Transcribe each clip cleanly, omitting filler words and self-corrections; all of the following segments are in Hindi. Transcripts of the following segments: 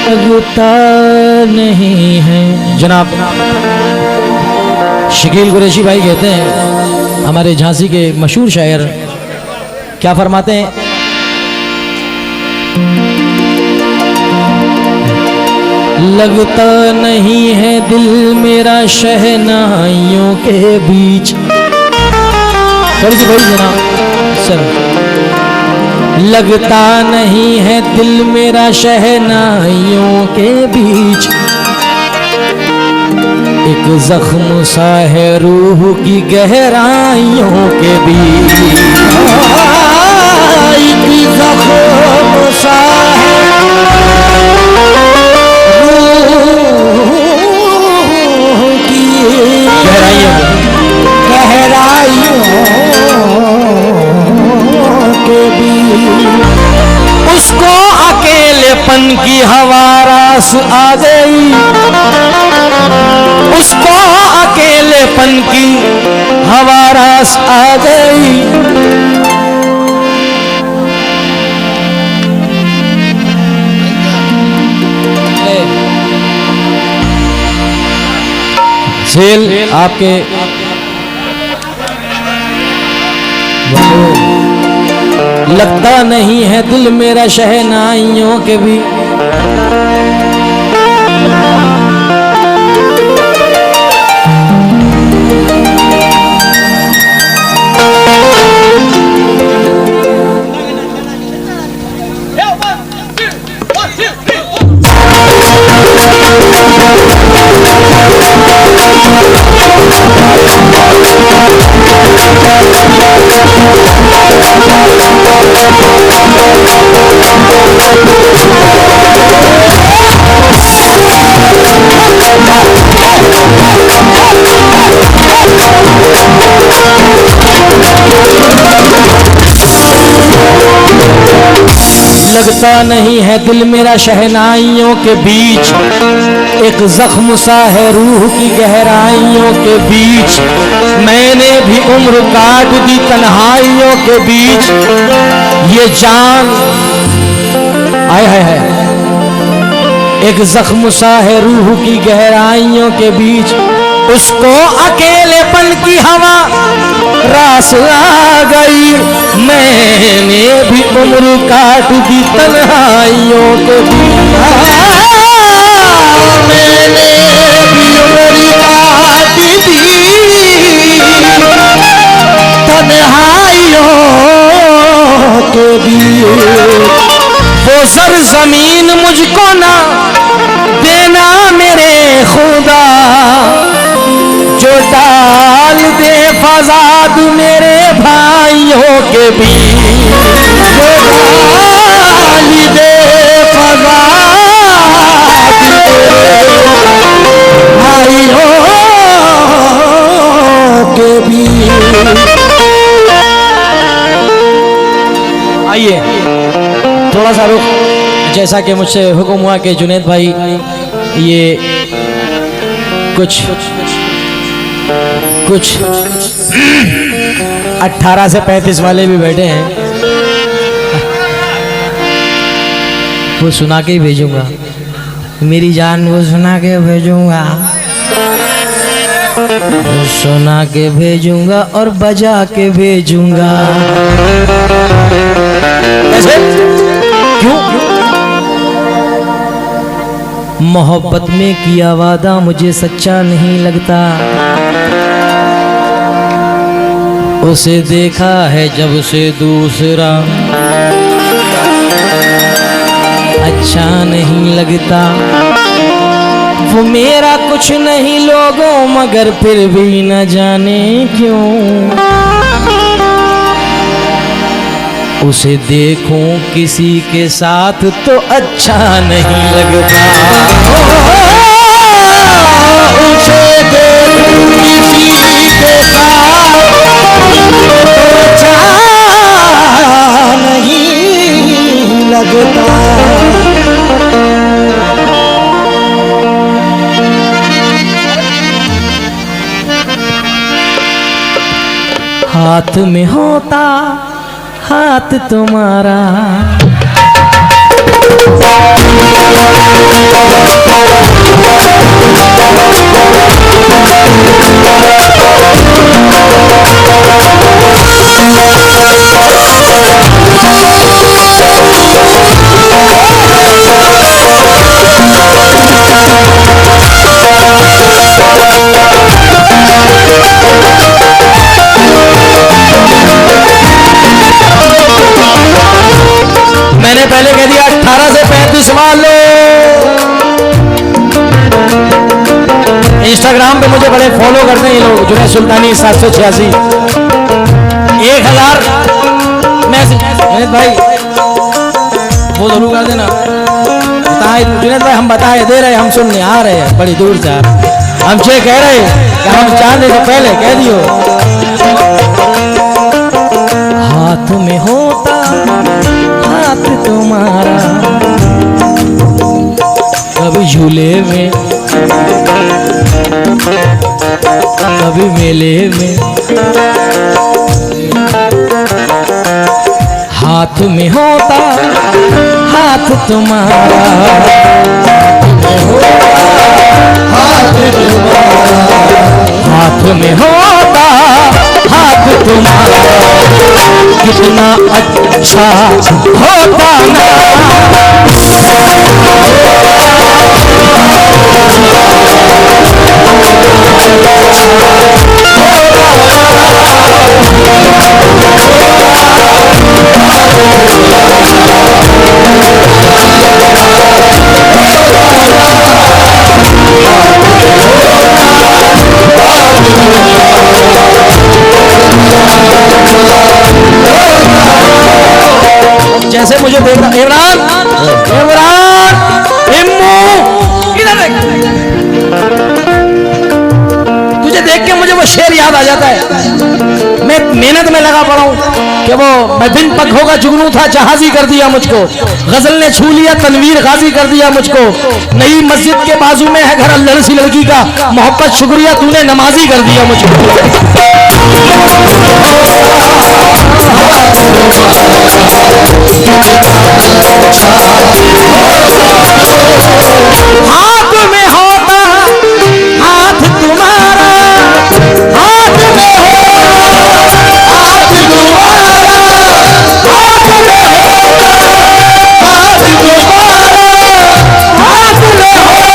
लगता नहीं है। जनाब शकील कुरैशी भाई कहते हैं, हमारे झांसी के मशहूर शायर, क्या फरमाते हैं? लगता नहीं है दिल मेरा शहनाइयों के बीच। थोड़ी सी भाई जनाब सर। लगता नहीं है दिल मेरा शहनाइयों के बीच, एक जख्म सा है रूह की गहराइयों के बीच। एक जख्म सा है रूह की गहराइयों के बीच। उसको अकेलेपन की हवा रास आ गई, उसको अकेलेपन की हवा रास आ गई। झेल आपके लगता नहीं है दिल मेरा शहनाइयों के भी। लगता नहीं है दिल मेरा शहनाइयों के बीच, एक जख्म सा है रूह की गहराइयों के बीच। मैंने भी उम्र काट दी तन्हाइयों के बीच। ये जान आए है एक जख्म सा है रूह की गहराइयों के बीच। उसको अकेलेपन की हवा रास आ गई। मैंने भी उम्र काट दी तन्हाइयों के बीच। मैंने भी उम्र काट दी तन्हाइयों के बीच। वो सरजमीन मुझको ना देना मेरे खुदा, जो डाल दे फसाद मेरे भाइयों के बीच। जो डाल दे फसाद भाइयों के बीच। आइए थोड़ा सा रुक, जैसा कि मुझसे हुक्म हुआ कि जुनैद भाई ये कुछ 18 से 35 वाले भी बैठे हैं, वो सुना के ही भेजूंगा। मेरी जान वो सुना के भेजूंगा, सुना के भेजूंगा और बजा के भेजूंगा। ऐसे क्यों? मोहब्बत में किया वादा मुझे सच्चा नहीं लगता। उसे देखा है जब से दूसरा अच्छा नहीं लगता। वो मेरा कुछ नहीं लोगों मगर फिर भी न जाने क्यों उसे देखूं किसी के साथ तो अच्छा नहीं लगता। उसे देखूं किसी के साथ अच्छा नहीं लगता। हाथ में होता हाथ तुम्हारा इंस्टाग्राम पे मुझे बड़े फॉलो करते हैं ये लोग, जुनैद सुल्तानी 786 1000 मैसेज भाई वो जरूर कर देना। जुनैद भाई हम बताए दे रहे, हम सुनने आ रहे हैं बड़ी दूर से, हमसे कह रहे कि हम चाहने से पहले कह दियो। हाथ में होता हाथ तुम्हारा, कभी झूले में कभी मेले में, हाथ में होता हाथ तुम्हारा, हाथ में होता हाथ तुम्हारा, कितना अच्छा होता ना। जैसे मुझे देख रहा इमरान इमरान इम्मू इधर देख, तुझे देख के मुझे वो शेर याद आ जाता है। मैं मेहनत में लगा पड़ा हूं कि वो मैं बिन पखों का जुगनू था जहाजी कर दिया मुझको, गजल ने छू लिया तनवीर गाजी कर दिया मुझको, नई मस्जिद के बाजू में है घर अल्लाह सी लड़की का, मोहब्बत शुक्रिया तूने नमाजी कर दिया मुझको। हाथ में होता हाथ तुम्हारा, हाथ में होता हाथ तुम्हारा, हाथ में होता हाथ तुम्हारा, हाथ में होता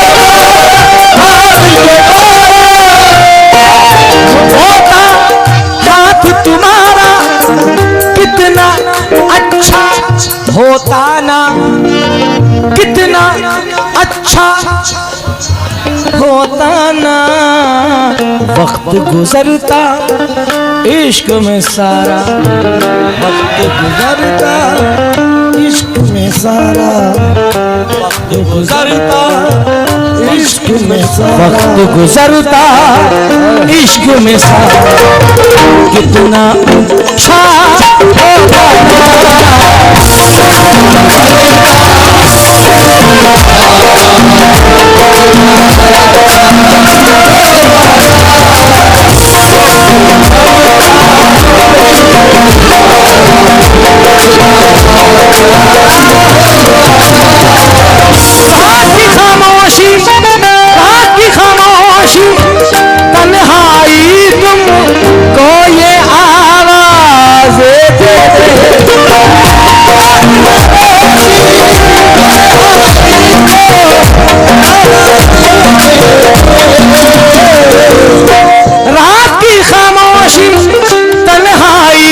हाथ तुम्हारा, होता हाथ तुम्हारा, कितना अच्छा होता ना, कितना अच्छा होता ना, वक्त गुजरता इश्क में सारा, वक्त गुजरता इश्क में सारा, वक्त गुजरता इश्क में सारा, वक्त गुजरता इश्क में सारा, कितना अच्छा होता ना। खामोशी तन्हाई तुमको ये आवाज़ दे दे, रात की खामोशी तन्हाई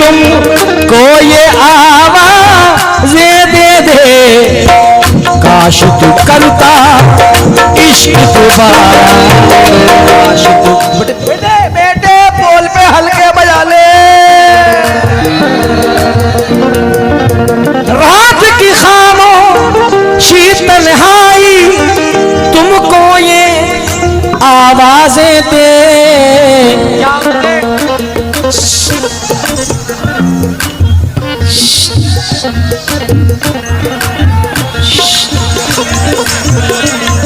तुमको ये आवाज़ें दे दे, काश तू करता इश्क दोबारा, काश तू बेटे बेटे पोल पे हल्के बजा ले। रात की खामोशी तन्हाई तुमको ये आवाजें दे,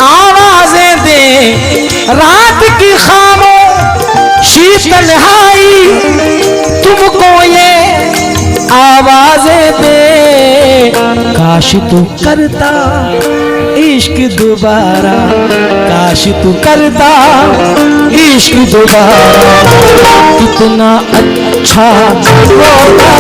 आवाजें दे, रात की खामोशी तन्हाई तुमको ये आवाजें दे, काश तू करता इश्क दोबारा, काश तू करता इश्क दोबारा, कितना अच्छा होता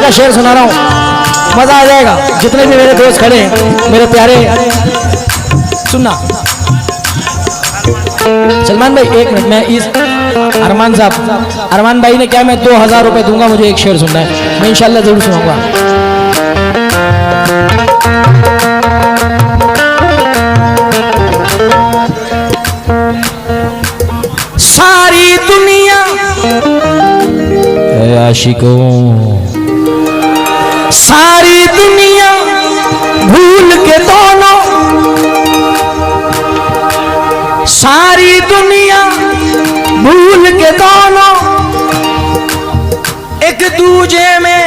का शेर सुना रहा हूँ, मजा आ जाएगा। जितने भी मेरे दोस्त खड़े हैं मेरे प्यारे, सुनना। सलमान भाई एक मिनट, मैं इस अरमान साहब, अरमान भाई ने क्या, मैं 2000 रुपए दूंगा, मुझे एक शेर सुनना है, मैं इंशाल्लाह जरूर सुनाऊंगा। सारी दुनिया आशिकों, सारी दुनिया भूल के दोनों, सारी दुनिया भूल के दोनों एक दूजे में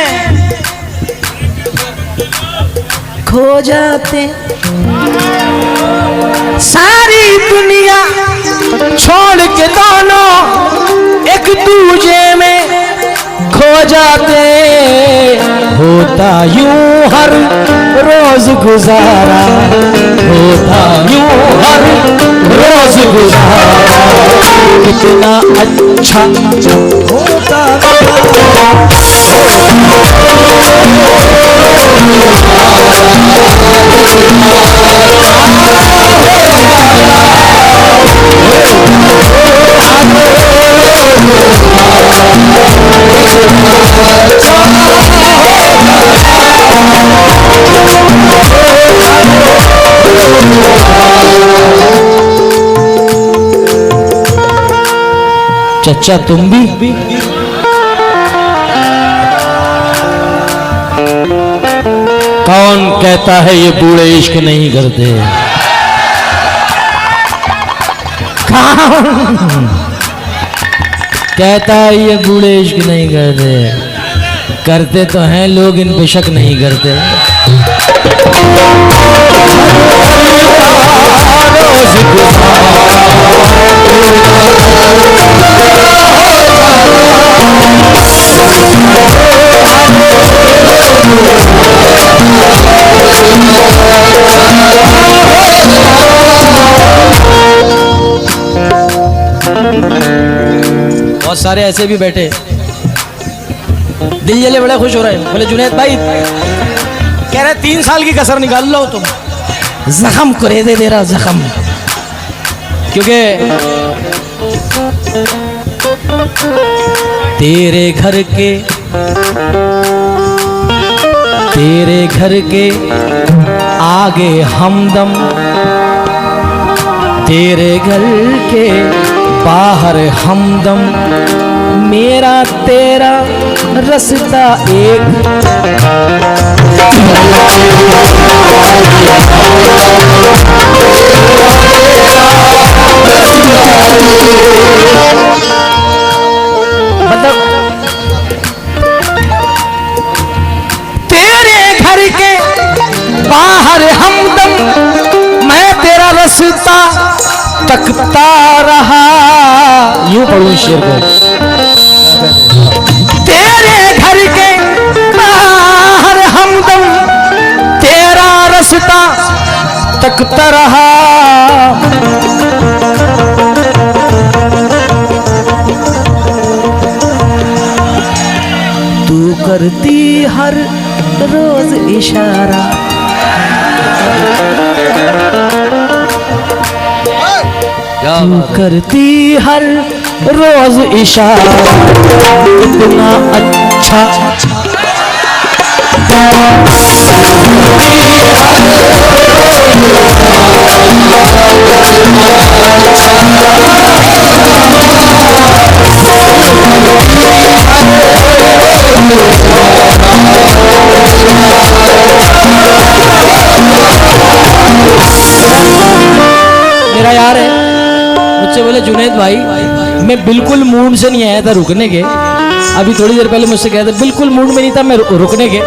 खो जाते। सारी दुनिया छोड़ के दोनों एक दूजे में खो जाते। होता यूं हर रोज गुजारा, होता यूं हर रोज गुजारा, कितना अच्छा होता। चचा तुम भी कौन कहता है ये बूढ़े इश्क नहीं करते? कौन कहता है ये बूढ़े इश्क नहीं करते? करते तो हैं लोग, इन पे शक नहीं करते। बहुत सारे ऐसे भी बैठे, दिल जले बड़े खुश हो रहे हैं। बोले जुनैद भाई कह रहे 3 साल की कसर निकाल लो तुम, जख्म कुरेदे दे रहा जख्म। क्योंकि तेरे घर के आगे हमदम, तेरे घर के बाहर हमदम, मेरा तेरा रास्ता एक। मतलब तेरे घर के बाहर हमदम, मैं तेरा रास्ता तकता रहा। यूं पढ़ूं शेर को, तेरे घर के बाहर हमदम, तेरा रास्ता तकता रहा। तू करती हर रोज इशारा, तू करती हर रोज इशारा, इतना अच्छा मेरा यार है, मुझसे बोले जुनैद भाई मैं बिल्कुल मूड से नहीं आया था रुकने के। अभी थोड़ी देर पहले मुझसे कहा था बिल्कुल मूड में नहीं था मैं रुकने के,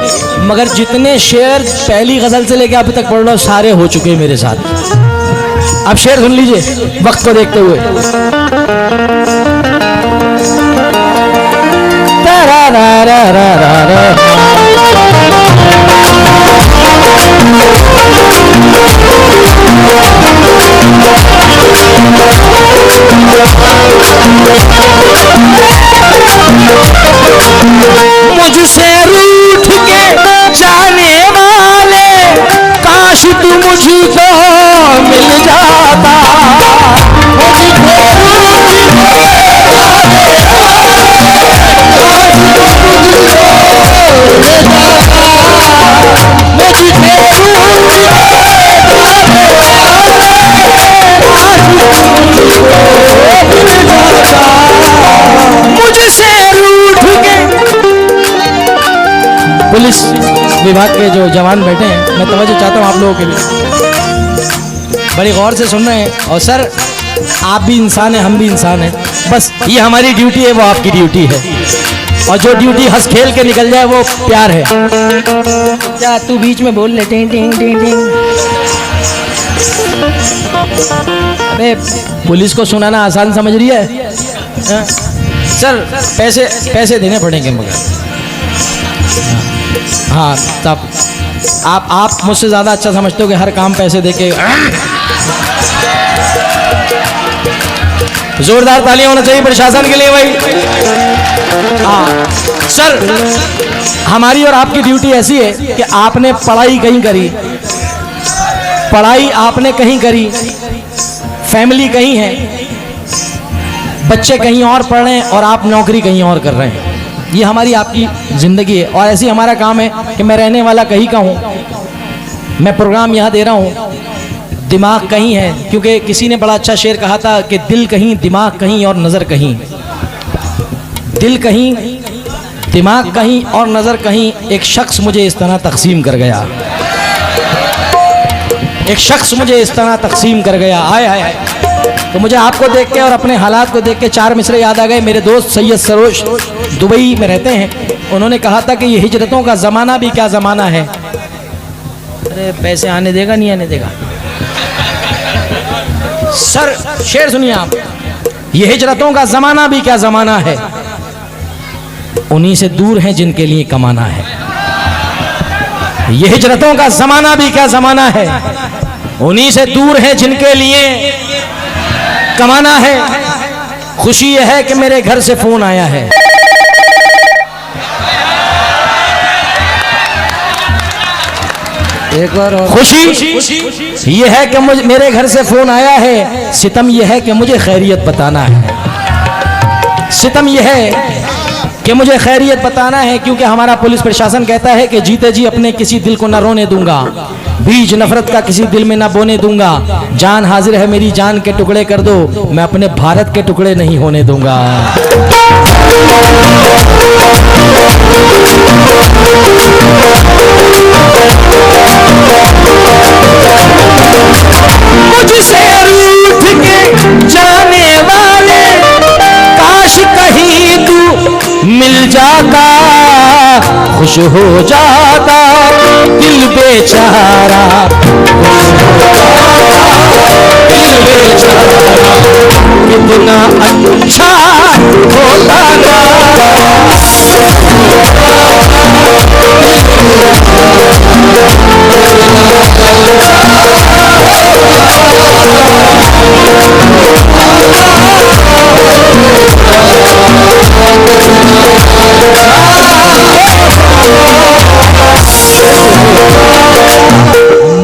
मगर जितने शेर पहली गजल से लेके अभी तक पढ़ रहा हूं सारे हो चुके हैं मेरे साथ। अब शेर सुन लीजिए वक्त को देखते हुए। मुझसे रूठ विभाग के जो जवान बैठे हैं, मैं तवज्जो चाहता हूँ आप लोगों के भी, बड़ी गौर से सुन रहे हैं। और सर आप भी इंसान हैं, हम भी इंसान हैं, बस ये हमारी ड्यूटी है, वो आपकी ड्यूटी है, और जो ड्यूटी हंस खेल के निकल जाए वो प्यार है। क्या तू बीच में बोल ले टिंग टिंग टिंग टिंग। अबे पुलिस को सुनाना आसान समझ रही है? हाँ? सर पैसे देने पड़ेंगे मगर। हाँ तब आप मुझसे ज़्यादा अच्छा समझते हो कि हर काम पैसे देके। जोरदार तालियां होना चाहिए प्रशासन के लिए भाई। हाँ सर, हमारी और आपकी ड्यूटी ऐसी है कि आपने पढ़ाई कहीं करी, पढ़ाई आपने कहीं करी, फैमिली कहीं है, बच्चे कहीं और पढ़ रहे हैं और आप नौकरी कहीं और कर रहे हैं। ये हमारी आपकी ज़िंदगी है और ऐसी हमारा काम है कि मैं रहने वाला कहीं का हूँ, मैं प्रोग्राम यहाँ दे रहा हूँ, दिमाग कहीं है। क्योंकि किसी ने बड़ा अच्छा शेर कहा था कि दिल कहीं, दिमाग कहीं और नज़र कहीं। दिल कहीं, दिमाग कहीं और नज़र कहीं। एक शख्स मुझे इस तरह तकसीम कर गया, एक शख्स मुझे इस तरह तकसीम कर गया। आए हाय हाय। तो मुझे आपको देख के और अपने हालात को देख के चार मिसरे याद आ गए। मेरे दोस्त सैयद सरोज दुबई में रहते हैं, उन्होंने कहा था कि ये हिजरतों का ज़माना भी क्या ज़माना है। अरे पैसे आने देगा नहीं आने देगा? सर शेर सुनिए आप, ये हिजरतों का ज़माना भी क्या ज़माना है, उन्हीं से दूर हैं जिनके लिए कमाना है। ये हिजरतों का ज़माना भी क्या ज़माना है, उन्हीं से दूर हैं जिनके लिए कमाना है। खुशी यह है कि मेरे घर से फोन आया है। एक बार और। खुशी यह है कि मुझे मेरे घर से फोन आया है, सितम यह है कि मुझे खैरियत बताना है। सितम यह है कि मुझे खैरियत बताना है, क्योंकि हमारा पुलिस प्रशासन कहता है कि जीते जी अपने किसी दिल को ना रोने दूंगा, बीज नफरत का किसी दिल में ना बोने दूंगा। जान हाजिर है मेरी, जान के टुकड़े कर दो, मैं अपने भारत के टुकड़े नहीं होने दूंगा। मुझसे रूठ के जाने वाले, काश कहीं तू मिल जाता, खुश हो जाता दिल बेचारा, दिल बेचारा कितना अच्छा होता ना।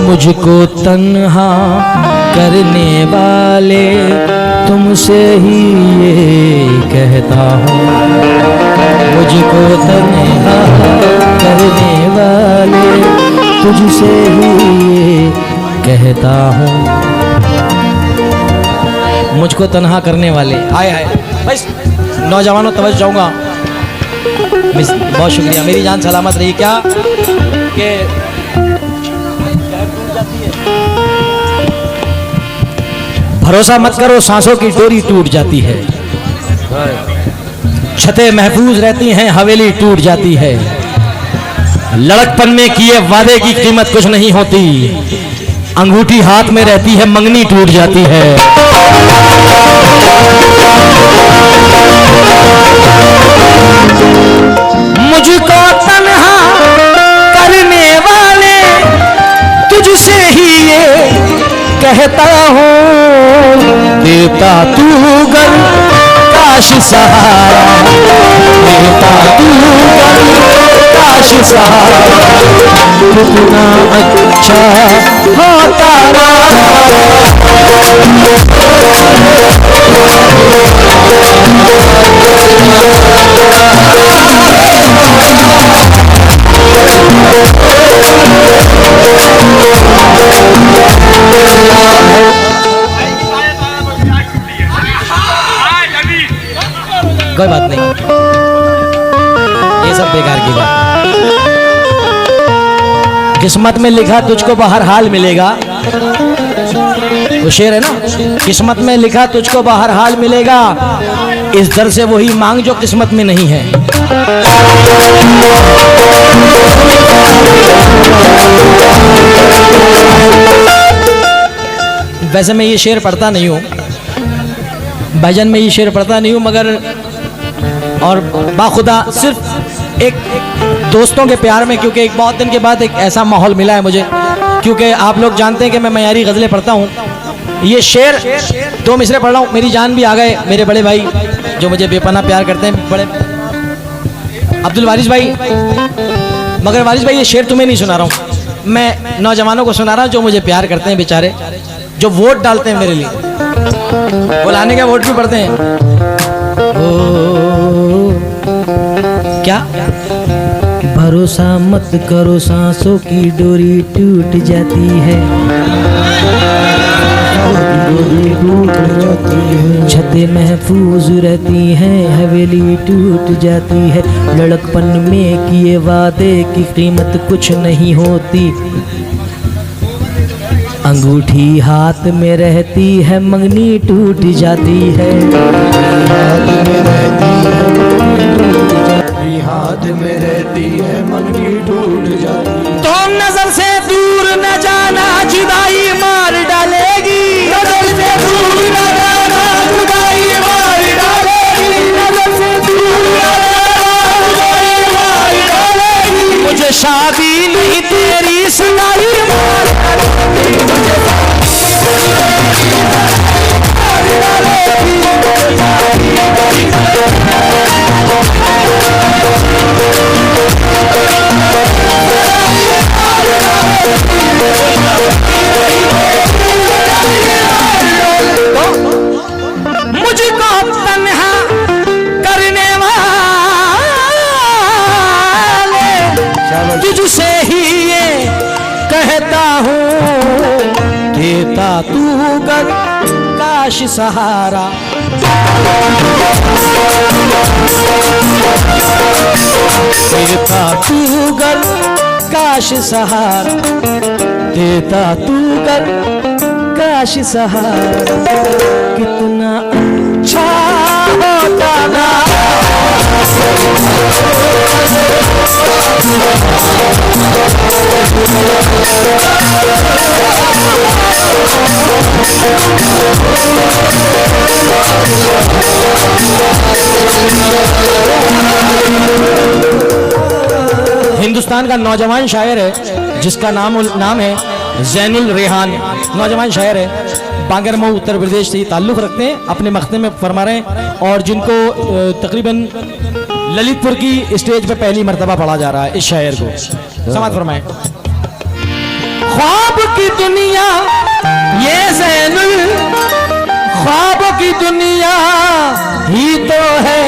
मुझको तन्हा करने वाले तुमसे ही ये कहता हूँ, मुझको तन्हा करने वाले तुझसे ही ये कहता हूँ। मुझको तन्हा करने वाले, हाय हाय। बस नौजवानों तवज्जो चाहूँगा, बहुत शुक्रिया, मेरी जान सलामत रही। क्या कि भरोसा मत करो, सांसों की डोरी टूट जाती है, छतें महफूज रहती हैं, हवेली टूट जाती है। लड़कपन में किए वादे की कीमत कुछ नहीं होती, अंगूठी हाथ में रहती है, मंगनी टूट जाती है। मुझको तन्हा करने वाले तुझसे ही ये कहता हूँ, देता तू गर काश सहारा, देता तू गर काश सहारा, कितना अच्छा होता ना। कोई बात नहीं, ये सब बेकार की बात। किस्मत में लिखा तुझको बाहर हाल मिलेगा, वो शेर है ना, किस्मत में लिखा तुझको बाहर हाल मिलेगा, इस दर से वही मांग जो किस्मत में नहीं है। वैसे मैं ये शेर पढ़ता नहीं हूँ भाईजान, मैं ये शेर पढ़ता नहीं हूँ, मगर और बाखुदा सिर्फ एक दोस्तों के प्यार में, क्योंकि एक बहुत दिन के बाद एक ऐसा माहौल मिला है मुझे, क्योंकि आप लोग जानते हैं कि मैं मयारी गज़लें पढ़ता हूँ। ये शेर दो मिसरे पढ़ रहा हूँ, मेरी जान भी आ गए मेरे बड़े भाई जो मुझे बेपनाह प्यार करते हैं, बड़े अब्दुल वारिस भाई। मगर वारिस भाई ये शेर तुम्हें नहीं सुना रहा हूँ, मैं नौजवानों को सुना रहा हूँ जो मुझे प्यार करते हैं बेचारे, जो वोट डालते हैं मेरे लिए, बुलाने का वोट भी पढ़ते हैं। क्या भरोसा मत करो, सांसों की डोरी टूट जाती है, छतें महफूज रहती हैं, हवेली टूट जाती है, लड़कपन में किए वादे की कीमत कुछ नहीं होती, अंगूठी हाथ में रहती है, मंगनी टूट जाती है, हाथ में रहती है, मंगनी टूट जाती है। तो नजर से दूर न जाना, जुदाई मार डालेगी, नजर से दूर न जाना, जुदाई मार डालेगी, नजर से दूर न जाना, जुदाई मार डालेगी, मुझे शादी नहीं तेरी सुनाई मार डालेगी, मुझे मुझको तन्हा करने वाले तुझसे ही ये कहता हूँ, देता तू गर काश सहारा, देता तू गर काश सहारा, देता तू गर काश सहारा, कितना अच्छा होता ना। हिंदुस्तान का नौजवान शायर है जिसका नाम है जैनुल रेहान, नौजवान शायर है, बागरमऊ उत्तर प्रदेश से ताल्लुक़ रखते हैं, अपने मख्ते में फरमा रहे हैं, और जिनको तकरीबन ललितपुर की स्टेज पे पहली मर्तबा पढ़ा जा रहा है इस शायर को। समात फरमाएं। ख्वाब की दुनिया ये ज़ैनुल, ख्वाब की दुनिया ही तो है,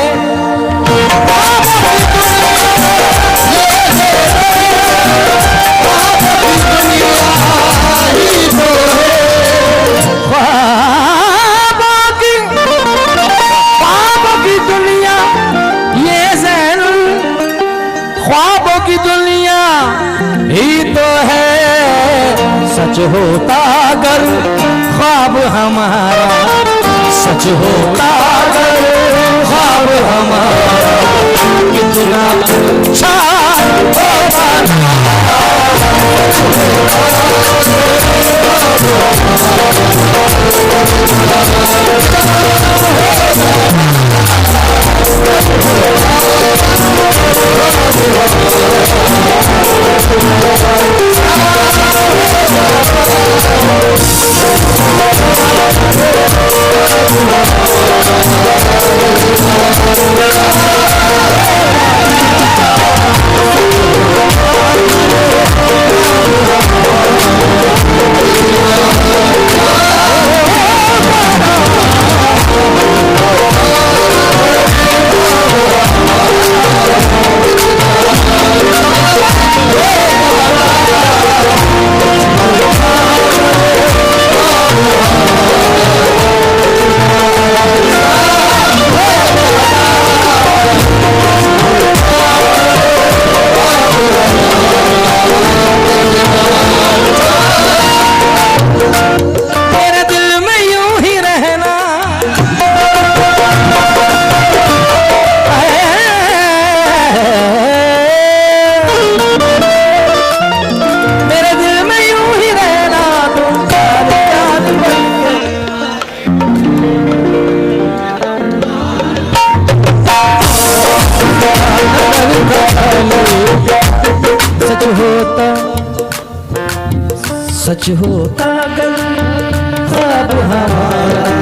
सच होता अगर ख्वाब हमारा, सच होता अगर ख्वाब हमारा, कितना अच्छा होता कुछ होता अगर ख्वाब हमारा